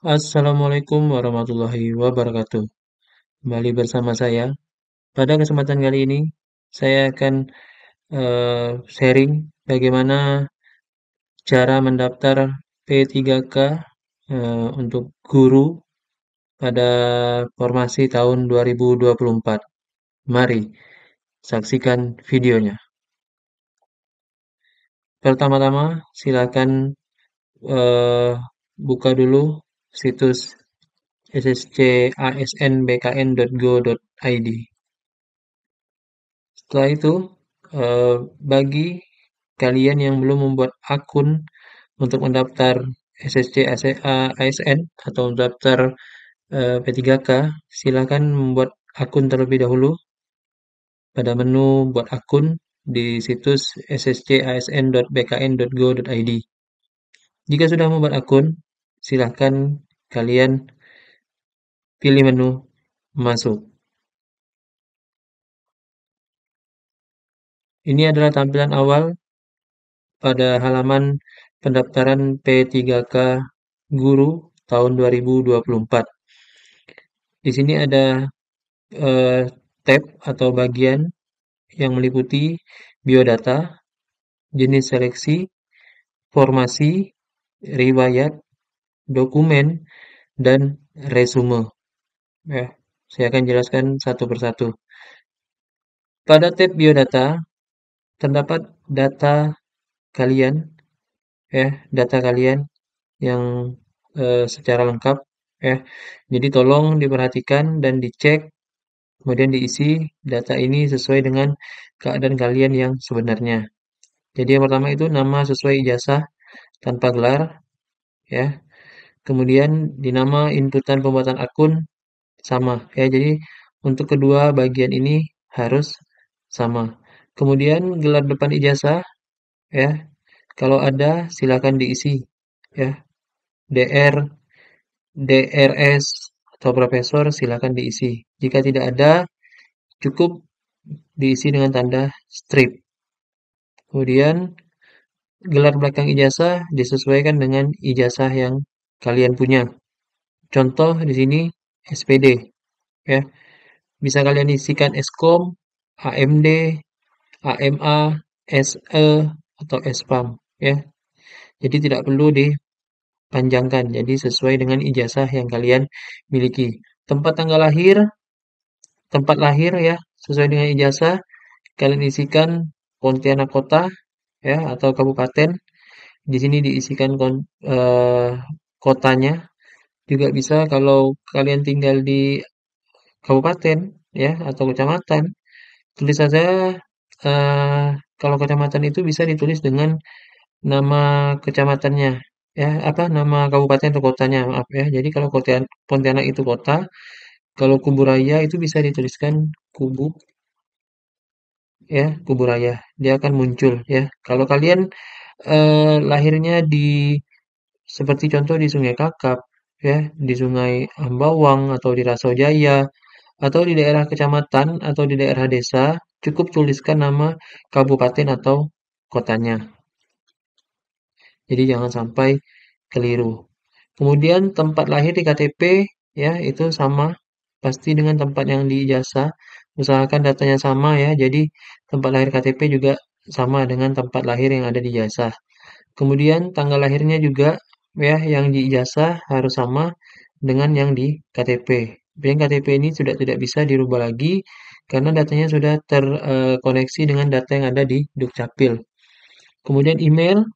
Assalamualaikum warahmatullahi wabarakatuh. Kembali bersama saya. Pada kesempatan kali ini, saya akan sharing bagaimana cara mendaftar P3K untuk guru pada formasi tahun 2024. Mari saksikan videonya. Pertama-tama, silakan eh, buka dulu situs sscasnbkn.go.id. Setelah itu, bagi kalian yang belum membuat akun untuk mendaftar SSC ASN atau mendaftar P3K, silakan membuat akun terlebih dahulu pada menu buat akun di situs sscasn.bkn.go.id. Jika sudah membuat akun, silakan kalian pilih menu masuk. Ini adalah tampilan awal pada halaman pendaftaran P3K Guru tahun 2024. Di sini ada eh, tab atau bagian yang meliputi biodata, jenis seleksi, formasi, riwayat, dokumen, dan resume. Ya, saya akan jelaskan satu persatu. Pada tab biodata terdapat data kalian, ya, data kalian yang secara lengkap, ya. Jadi tolong diperhatikan dan dicek, kemudian diisi data ini sesuai dengan keadaan kalian yang sebenarnya. Jadi yang pertama itu nama sesuai ijazah tanpa gelar, ya. Kemudian di nama inputan pembuatan akun sama, ya. Jadi untuk kedua bagian ini harus sama. Kemudian gelar depan ijazah, ya. Kalau ada silakan diisi, ya. DR, DRS atau profesor silakan diisi. Jika tidak ada, cukup diisi dengan tanda strip. Kemudian gelar belakang ijazah disesuaikan dengan ijazah yang kalian punya. Contoh di sini SPD, ya. Bisa kalian isikan Eskom, AMD, AMA, SE atau SPAM, ya. Jadi tidak perlu dipanjangkan. Jadi sesuai dengan ijazah yang kalian miliki. Tempat lahir ya, sesuai dengan ijazah kalian isikan Pontianak Kota, ya, atau kabupaten. Di sini diisikan kotanya. Juga bisa kalau kalian tinggal di kabupaten, ya, atau kecamatan, tulis saja. eh, Kalau kecamatan itu bisa ditulis dengan nama kecamatannya, ya, apa nama kabupaten atau kotanya, maaf ya. Jadi kalau Pontianak itu kota, kalau Kuburaya itu bisa dituliskan Kubu, ya, Kuburaya. Dia akan muncul, ya. Kalau kalian lahirnya di seperti contoh di Sungai Kakap, ya, di Sungai Ambawang atau di Rasojaya atau di daerah kecamatan atau di daerah desa, cukup tuliskan nama kabupaten atau kotanya. Jadi jangan sampai keliru. Kemudian tempat lahir di KTP, ya, itu sama pasti dengan tempat yang di ijazah. Usahakan datanya sama, ya. Jadi tempat lahir KTP juga sama dengan tempat lahir yang ada di ijazah. Kemudian tanggal lahirnya juga, ya, yang di ijazah harus sama dengan yang di KTP. Yang KTP ini sudah tidak bisa dirubah lagi karena datanya sudah terkoneksi dengan data yang ada di Dukcapil. Kemudian email,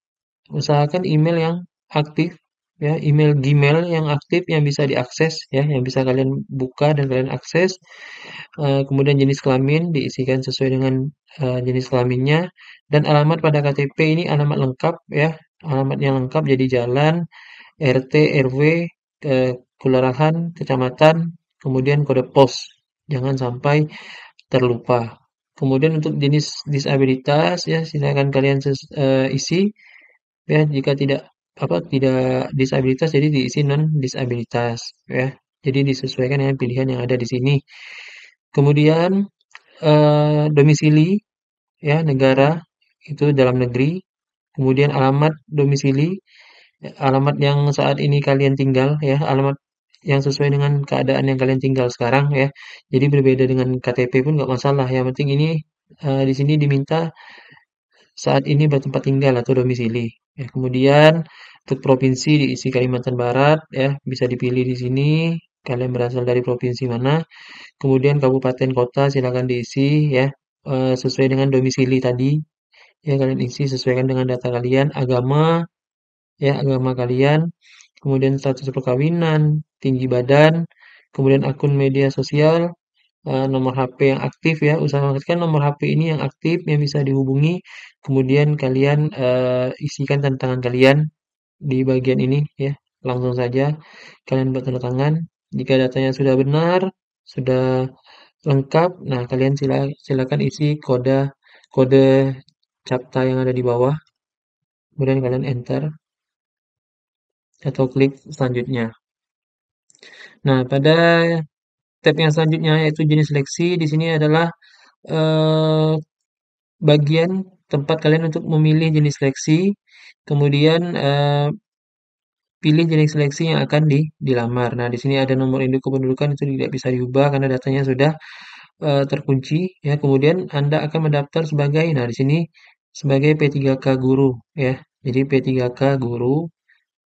usahakan email yang aktif, ya, email Gmail yang aktif yang bisa diakses, ya, yang bisa kalian buka dan kalian akses. Kemudian jenis kelamin diisikan sesuai dengan jenis kelaminnya, dan alamat pada KTP ini alamat lengkap, ya, alamat yang lengkap jadi jalan, RT, RW, kelurahan, kecamatan, kemudian kode pos. Jangan sampai terlupa. Kemudian untuk jenis disabilitas, ya, silakan kalian isi, ya. Jika tidak disabilitas jadi diisi non disabilitas, ya. Jadi disesuaikan dengan pilihan yang ada di sini. Kemudian domisili, ya, negara itu dalam negeri. Kemudian alamat domisili alamat yang saat ini kalian tinggal ya, alamat yang sesuai dengan keadaan yang kalian tinggal sekarang ya. Jadi berbeda dengan KTP pun nggak masalah. Yang penting ini di sini diminta saat ini bertempat tinggal atau domisili. Ya, kemudian untuk provinsi diisi Kalimantan Barat ya, bisa dipilih di sini. Kalian berasal dari provinsi mana? Kemudian kabupaten kota silakan diisi ya, sesuai dengan domisili tadi. Ya, kalian isi sesuaikan dengan data kalian, agama, ya agama kalian, kemudian status perkawinan, tinggi badan, kemudian akun media sosial, nomor HP yang aktif ya, usahakan nomor HP ini yang aktif yang bisa dihubungi, kemudian kalian isikan tanda tangan kalian di bagian ini ya, langsung saja kalian buat tanda tangan. Jika datanya sudah benar, sudah lengkap, nah kalian silakan isi kode kode CAPTCHA yang ada di bawah, kemudian kalian enter atau klik selanjutnya. Nah, pada tab yang selanjutnya yaitu jenis seleksi, di sini adalah eh, bagian tempat kalian untuk memilih jenis seleksi, kemudian pilih jenis seleksi yang akan dilamar. Nah, di sini ada nomor induk kependudukan itu tidak bisa diubah karena datanya sudah terkunci ya. Kemudian Anda akan mendaftar sebagai, nah di sini sebagai P3K guru ya. Jadi P3K guru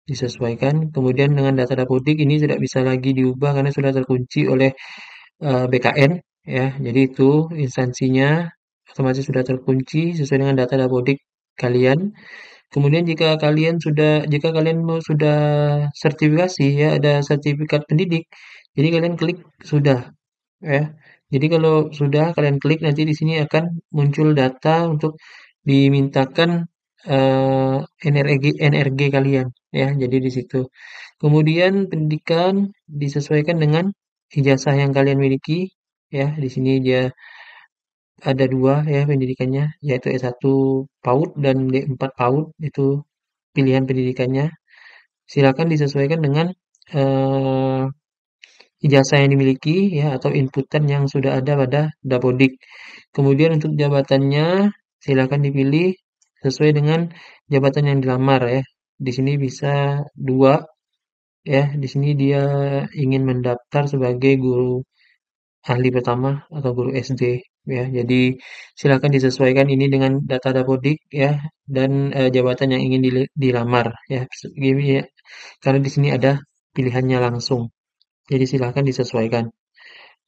disesuaikan. Kemudian dengan data Dapodik ini tidak bisa lagi diubah karena sudah terkunci oleh BKN ya. Jadi itu instansinya otomatis sudah terkunci sesuai dengan data Dapodik kalian. Kemudian jika kalian sudah sertifikasi ya, ada sertifikat pendidik, jadi kalian klik sudah ya. Jadi kalau sudah kalian klik nanti di sini akan muncul data untuk dimintakan NRG kalian ya. Jadi di situ. Kemudian pendidikan disesuaikan dengan ijazah yang kalian miliki ya. Di sini dia ada dua ya pendidikannya, yaitu S1 PAUD dan D4 PAUD itu pilihan pendidikannya. Silakan disesuaikan dengan eh, ijazah yang dimiliki ya atau inputan yang sudah ada pada Dapodik. Kemudian untuk jabatannya silakan dipilih sesuai dengan jabatan yang dilamar ya. Di sini bisa dua ya. Di sini dia ingin mendaftar sebagai guru ahli pertama atau guru SD ya. Jadi silakan disesuaikan ini dengan data Dapodik ya dan jabatan yang ingin dilamar ya. Gini ya. Karena di sini ada pilihannya langsung. Jadi silakan disesuaikan.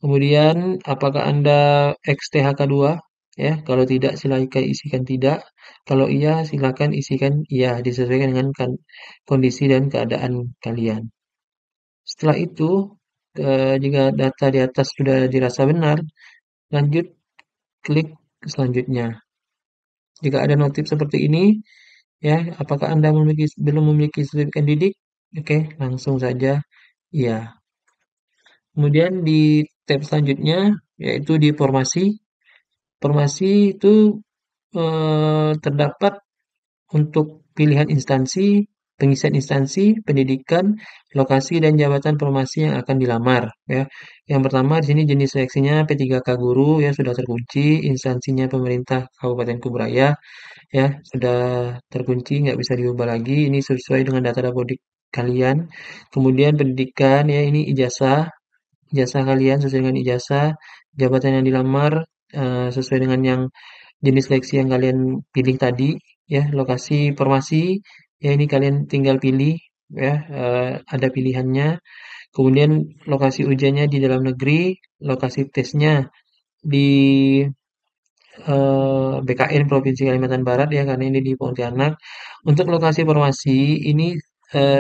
Kemudian apakah Anda ex-THK2? Ya, kalau tidak silakan isikan tidak. Kalau iya silakan isikan iya disesuaikan dengan kondisi dan keadaan kalian. Setelah itu, jika data di atas sudah dirasa benar, lanjut klik selanjutnya. Jika ada notif seperti ini, ya, apakah Anda belum memiliki sertifikat didik? Oke, langsung saja iya. Kemudian di tab selanjutnya yaitu di formasi. Formasi itu terdapat untuk pilihan instansi, pengisian instansi, pendidikan, lokasi dan jabatan formasi yang akan dilamar ya. Yang pertama di sini jenis seleksinya P3K guru ya sudah terkunci, instansinya pemerintah Kabupaten Kubraya ya sudah terkunci nggak bisa diubah lagi. Ini sesuai dengan data Dapodik kalian. Kemudian pendidikan ya ini ijazah kalian sesuai dengan ijazah, jabatan yang dilamar sesuai dengan yang jenis seleksi yang kalian pilih tadi ya, lokasi formasi ya ini kalian tinggal pilih ya, ada pilihannya. Kemudian lokasi ujiannya di dalam negeri, lokasi tesnya di BKN Provinsi Kalimantan Barat ya karena ini di Pontianak. Untuk lokasi formasi ini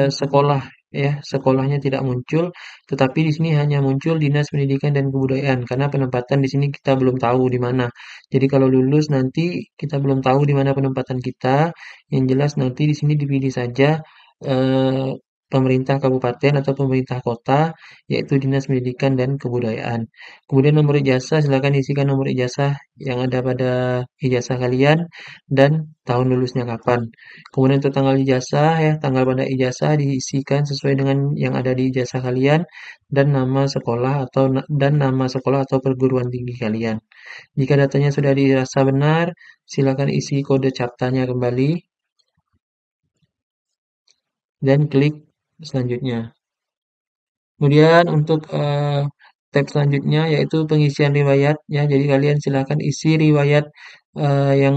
sekolah ya, sekolahnya tidak muncul, tetapi di sini hanya muncul Dinas Pendidikan dan Kebudayaan karena penempatan di sini kita belum tahu di mana. Jadi kalau lulus nanti kita belum tahu di mana penempatan kita. Yang jelas nanti di sini dipilih saja eh, pemerintah kabupaten atau pemerintah kota, yaitu Dinas Pendidikan dan Kebudayaan. Kemudian nomor ijazah, silakan isikan nomor ijazah yang ada pada ijazah kalian dan tahun lulusnya kapan. Kemudian untuk tanggal ijazah ya, tanggal pada ijazah diisikan sesuai dengan yang ada di ijazah kalian dan nama sekolah atau perguruan tinggi kalian. Jika datanya sudah dirasa benar, silakan isi kode CAPTCHA-nya kembali. dan klik selanjutnya. Kemudian untuk tab selanjutnya yaitu pengisian riwayat ya. Jadi kalian silakan isi riwayat yang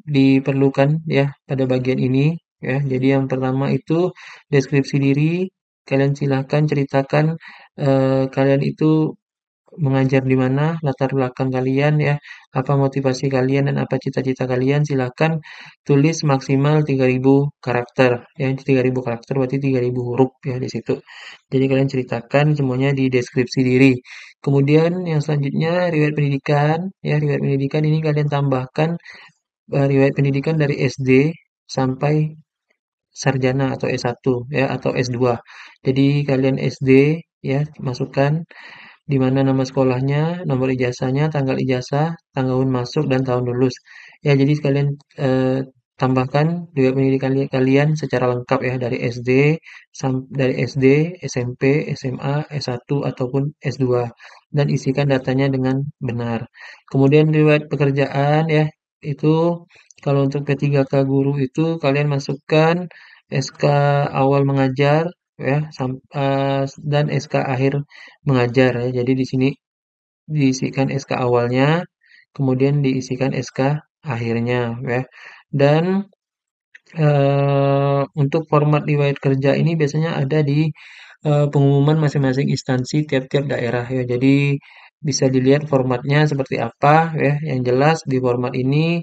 diperlukan ya pada bagian ini ya. Jadi yang pertama itu deskripsi diri. Kalian silakan ceritakan kalian itu mengajar di mana, latar belakang kalian ya, apa motivasi kalian dan apa cita-cita kalian, silakan tulis maksimal 3.000 karakter. Ya, 3.000 karakter berarti 3.000 huruf ya di situ. Jadi kalian ceritakan semuanya di deskripsi diri. Kemudian yang selanjutnya riwayat pendidikan, ya riwayat pendidikan ini kalian tambahkan riwayat pendidikan dari SD sampai sarjana atau S1 ya atau S2. Jadi kalian SD ya masukkan di mana nama sekolahnya, nomor ijazahnya, tanggal ijazah, tahun masuk, dan tahun lulus. Ya, jadi kalian tambahkan riwayat pendidikan kalian secara lengkap ya dari SD, SMP, SMA, S1 ataupun S2 dan isikan datanya dengan benar. Kemudian riwayat pekerjaan ya itu kalau untuk P3K guru itu kalian masukkan SK awal mengajar ya dan SK akhir mengajar ya. Jadi di sini diisikan SK awalnya, kemudian diisikan SK akhirnya ya. Dan untuk format riwayat kerja ini biasanya ada di pengumuman masing-masing instansi tiap-tiap daerah ya. Jadi bisa dilihat formatnya seperti apa ya. Yang jelas di format ini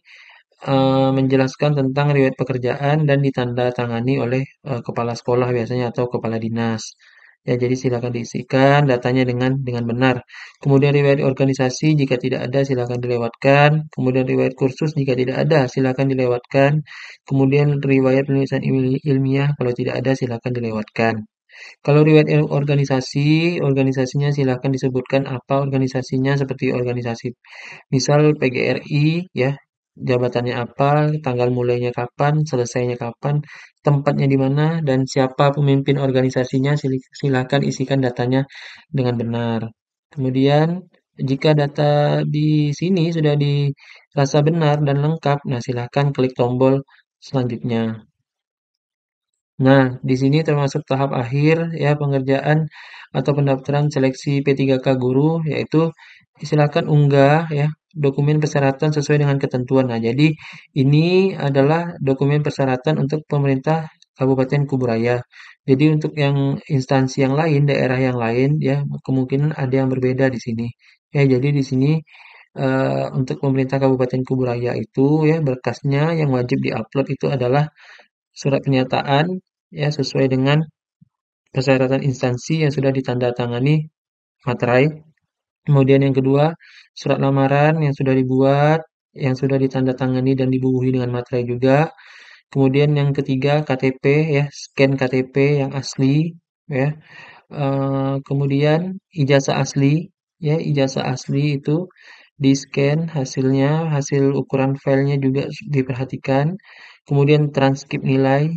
menjelaskan tentang riwayat pekerjaan dan ditandatangani oleh kepala sekolah biasanya atau kepala dinas. Ya, jadi silakan diisikan datanya dengan benar. Kemudian riwayat organisasi jika tidak ada silakan dilewatkan. Kemudian riwayat kursus jika tidak ada silakan dilewatkan. Kemudian riwayat penulisan ilmiah kalau tidak ada silakan dilewatkan. Kalau riwayat organisasi, organisasinya silakan disebutkan apa organisasinya seperti organisasi misal PGRI ya, jabatannya apa, tanggal mulainya kapan, selesainya kapan, tempatnya di mana, dan siapa pemimpin organisasinya, silakan isikan datanya dengan benar. Kemudian, jika data di sini sudah dirasa benar dan lengkap, nah silakan klik tombol selanjutnya. Nah, di sini termasuk tahap akhir ya pengerjaan atau pendaftaran seleksi P3K guru yaitu silakan unggah ya dokumen persyaratan sesuai dengan ketentuan. Nah, jadi ini adalah dokumen persyaratan untuk pemerintah Kabupaten Kuburaya. Jadi untuk yang instansi yang lain, daerah yang lain ya kemungkinan ada yang berbeda di sini. Ya, jadi di sini untuk pemerintah Kabupaten Kuburaya itu ya berkasnya yang wajib diupload itu adalah surat pernyataan ya sesuai dengan persyaratan instansi yang sudah ditandatangani materai. Kemudian yang kedua, surat lamaran yang sudah dibuat, yang sudah ditandatangani dan dibubuhi dengan materai juga. Kemudian yang ketiga, KTP ya, scan KTP yang asli ya. Kemudian ijazah asli ya, ijazah asli itu di-scan hasilnya, hasil ukuran filenya juga diperhatikan. Kemudian transkrip nilai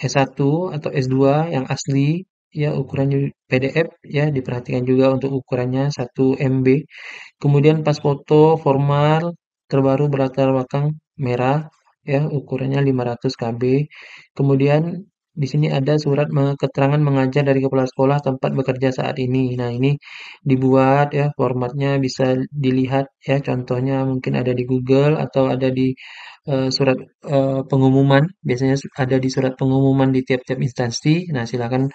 S1 atau S2 yang asli ya ukurannya PDF ya diperhatikan juga untuk ukurannya 1 MB. Kemudian pas foto formal terbaru berlatar belakang merah ya ukurannya 500 KB. Kemudian di sini ada surat keterangan mengajar dari kepala sekolah tempat bekerja saat ini. Nah, ini dibuat ya formatnya bisa dilihat ya contohnya mungkin ada di Google atau ada di surat pengumuman. Biasanya ada di surat pengumuman di tiap-tiap instansi. Nah, silakan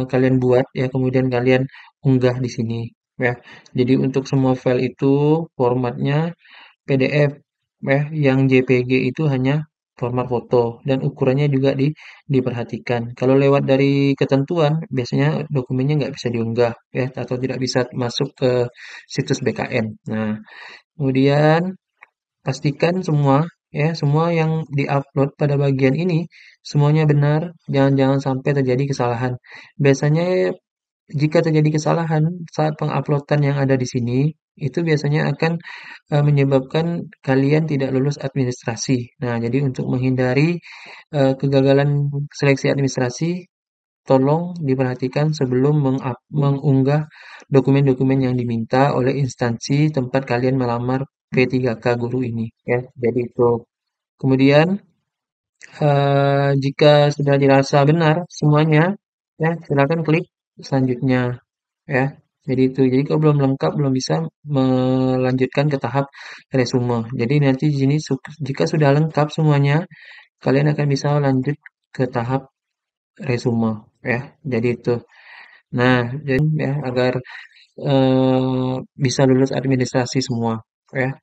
kalian buat ya kemudian kalian unggah di sini ya. Jadi untuk semua file itu formatnya PDF ya, yang JPG itu hanya format foto dan ukurannya juga diperhatikan. Kalau lewat dari ketentuan, biasanya dokumennya nggak bisa diunggah ya atau tidak bisa masuk ke situs BKN. Nah, kemudian pastikan semua ya semua yang diupload pada bagian ini semuanya benar, jangan-jangan sampai terjadi kesalahan. Biasanya jika terjadi kesalahan saat penguploadan yang ada di sini, itu biasanya akan menyebabkan kalian tidak lulus administrasi. Nah, jadi untuk menghindari kegagalan seleksi administrasi, tolong diperhatikan sebelum mengunggah dokumen-dokumen yang diminta oleh instansi tempat kalian melamar P3K guru ini. Ya, jadi itu. Kemudian Jika sudah dirasa benar semuanya, ya silakan klik selanjutnya ya. Jadi itu. Jadi kalau belum lengkap, belum bisa melanjutkan ke tahap resume. Jadi nanti di sini jika sudah lengkap semuanya, kalian akan bisa lanjut ke tahap resume ya. Jadi itu. Nah, jadi ya agar bisa lulus administrasi semua ya.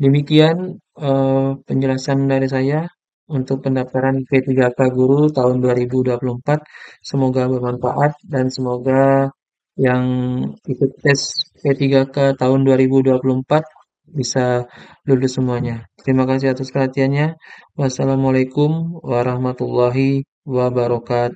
Demikian penjelasan dari saya untuk pendaftaran P3K Guru tahun 2024. Semoga bermanfaat dan semoga yang ikut tes P3K tahun 2024 bisa lulus semuanya. Terima kasih atas perhatiannya. Wassalamualaikum warahmatullahi wabarakatuh.